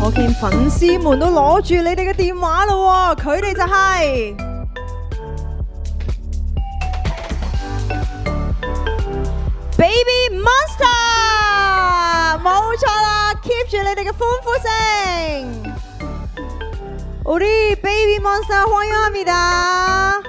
我見粉絲們都攞住你哋嘅電話咯，佢哋就係Baby Monster， 冇錯啦 ，keep 住你哋嘅歡呼聲。우리 Baby Monster歡迎합니다。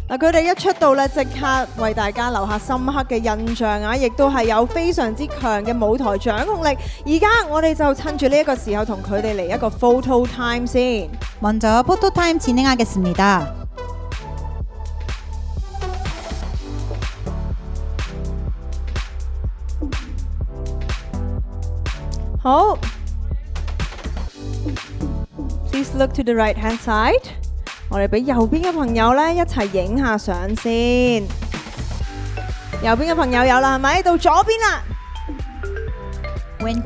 嗱，佢哋一出道咧，即刻為大家留下深刻嘅印象啊！亦都係有非常之強嘅舞台掌控力。而家我哋就趁住呢一個時候，同佢哋嚟一個 photo time先。 먼저 포토 타임 진행하겠습니다.好 ，Please look to the right hand side。我哋俾右邊嘅朋友咧一齊影下相先。右邊嘅朋友有啦，係咪？到左邊啦。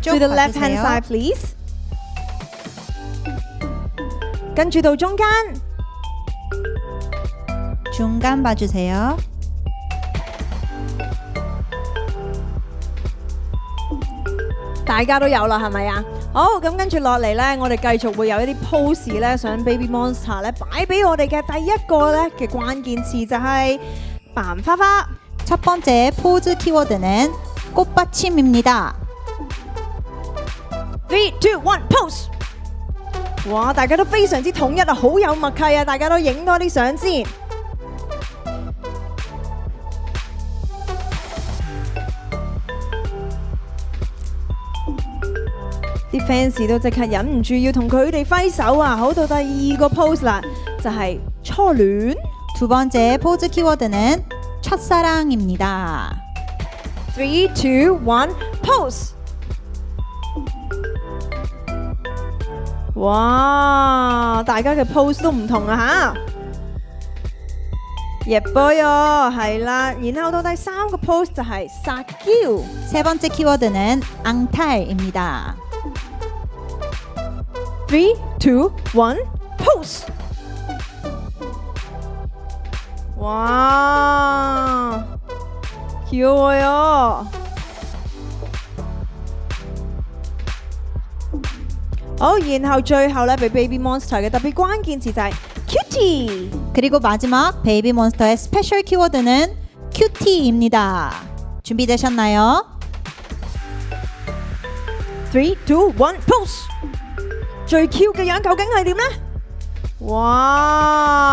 To the left hand side, please。跟住到中間。중간 봐주세요.大家都有啦，係咪啊？好，咁跟住落嚟呢，我哋繼續會有一啲 pose 呢，想 Baby Monster 呢擺俾我哋嘅第一個呢嘅關鍵詞就係扮花花。 첫 번째 포즈 키워드는 꽃받침입니다. 3, 2, 1, pose！ 哇，大家都非常之統一啊，好有默契啊！大家都影多啲相先。啲 fans 都即刻忍唔住要同佢哋揮手啊！好，到第二個 pose 啦，就係初戀。 두 번째 포즈 키워드는 첫사랑입니다. 3, 2, 1, pose！ 哇，大家嘅 pose 都唔同啊吓！ 예뻐요， 係啦。然後到第三個 pose 就係撒嬌。 세 번째 키워드는 앙탈입니다. 3, 2, 1, pose！ 哇，귀여워요。 好，然後最後咧，俾 Baby Monster 嘅特別關鍵詞就係 cutie。 그리고 마지막 베이비 몬스터의 스페셜 키워드는 큐티입니다. 준비되셨나요? 3, 2, 1, pose！ 最 Q 嘅樣究竟係點呢？哇！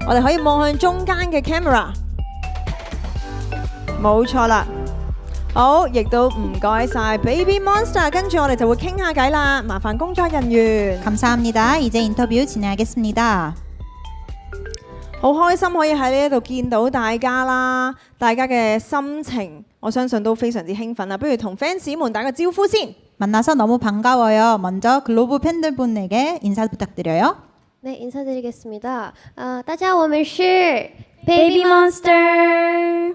我哋可以望向中間嘅 camera， 冇錯啦。好，亦都唔該晒 Baby Monster， 跟住我哋就會傾下偈啦。麻煩工作人員。 감사합니다. 이제 인터뷰 진행하겠습니다. 好開心可以喺呢一度見到大家啦，大家嘅心情我相信都非常之興奮啦。不如同 fans 們打個招呼先。 만나서 너무 반가워요. 먼저 글로브 팬들분에게 인사 부탁드려요. 네, 인사드리겠습니다. 大家我们是 Baby Monster。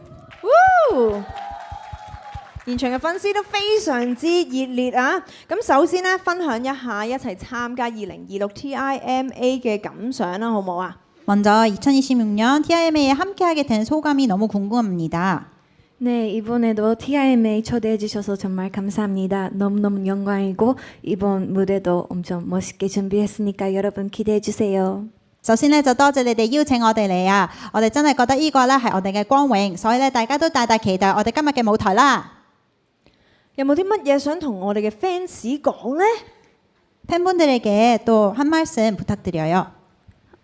現場嘅粉絲都非常之熱烈啊！咁首先呢，分享一下一齊參加2026 TIMA 嘅感想啦，好唔好啊？ 먼저 2026년 TIMA에 함께하게 된 소감이 너무 궁금합니다. 네, 이번에도 TIMA 초대해 주셔서 정말 감사합니다. 너무너무 영광이고 이번 무대도 엄청 멋있게 준비했으니까 여러분 기대해 주세요. 首先咧就多謝你哋邀請我哋嚟啊！我哋真係覺得呢個咧係我哋嘅光榮，所以咧大家都大大期待我哋今日嘅舞台啦。有冇啲乜嘢想同我哋嘅 fans 講呢？ 팬분들에게 또 한 말씀 부탁드려요.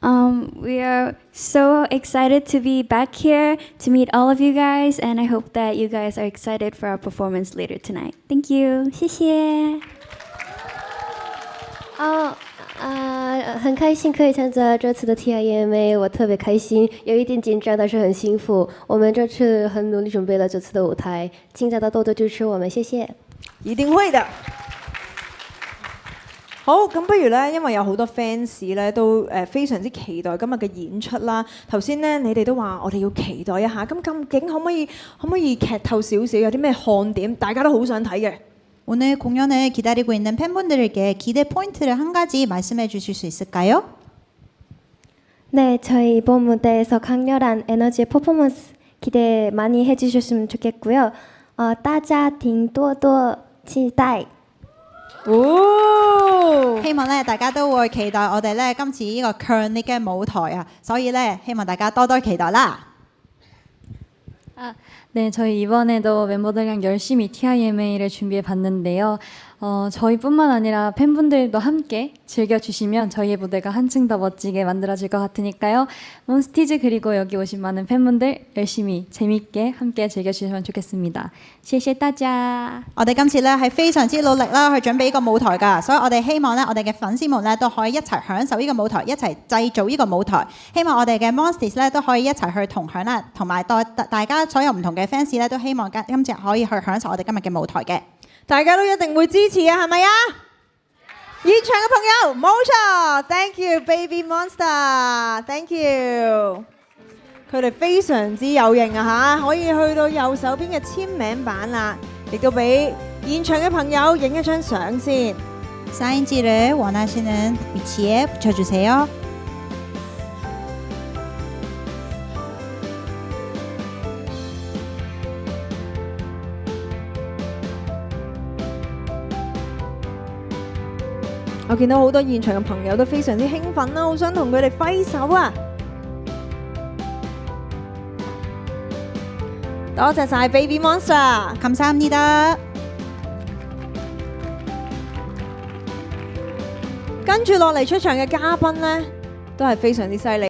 We are so excited to be back here to meet all of you guys, and I hope that you guys are excited for our performance later tonight. Thank you. 谢谢。很开心可以参加这次的 TIMA， 我特別開心，有一點緊張，但是很幸福。我們這次很努力準備了這次的舞台，請大家多多支持我們，謝謝。一定會的。好，咁不如呢，因為有好多 fans 呢都非常之期待今日嘅演出啦。頭先呢，你哋都話我哋要期待一下，咁究竟可唔可以劇透少少，有啲咩看點，大家都好想睇嘅。 오늘 공연을 기다리고 있는 팬분들에게 기대 포인트를 한 가지 말씀해 주실 수 있을까요? 네, 저희 이번 무대에서 강렬한 에너지의 퍼포먼스 기대 많이 해주셨으면 좋겠고요. 大家請多多期待。哦，希望咧大家都會期待我哋咧今次呢個強烈嘅舞台啊，所以咧希望大家多多期待啦。 네, 저희 이번에도 멤버들이랑 열심히 TIMA를 준비해 봤는데요. 저희뿐만 아니라 팬분들도 함께 즐겨주시면 저희의 무대가 한층 더 멋지게 만들어질 것 같으니까요. 몬스티즈 그리고 여기 오신 많은 팬분들 열심히 재밌게 함께 즐겨주시면 좋겠습니다. 謝謝大家。我哋今次咧係非常之努力啦，去準備呢個舞台㗎，所以我哋希望咧，我哋嘅粉絲們咧都可以一齊享受呢個舞台，一齊製造呢個舞台。希望我哋嘅 Monsters 咧都可以一齊去同享啦，同埋大家所有唔同嘅 fans 咧都希望今次可以去享受我哋今日嘅舞台嘅。 大家都一定會支持啊，係咪啊？現場嘅朋友，冇錯 ，Thank you Baby Monster，Thank you。佢哋非常之有型啊嚇，可以去到右手邊嘅簽名版啦，亦都俾現場嘅朋友影一張相先。 사인지를 원하시는 위치에 붙여주세요.我見到好多現場嘅朋友都非常之興奮啦，好想同佢哋揮手啊！多謝晒 Baby Monster， 감사합니다. 跟住落嚟出場嘅嘉賓呢，都係非常之犀利。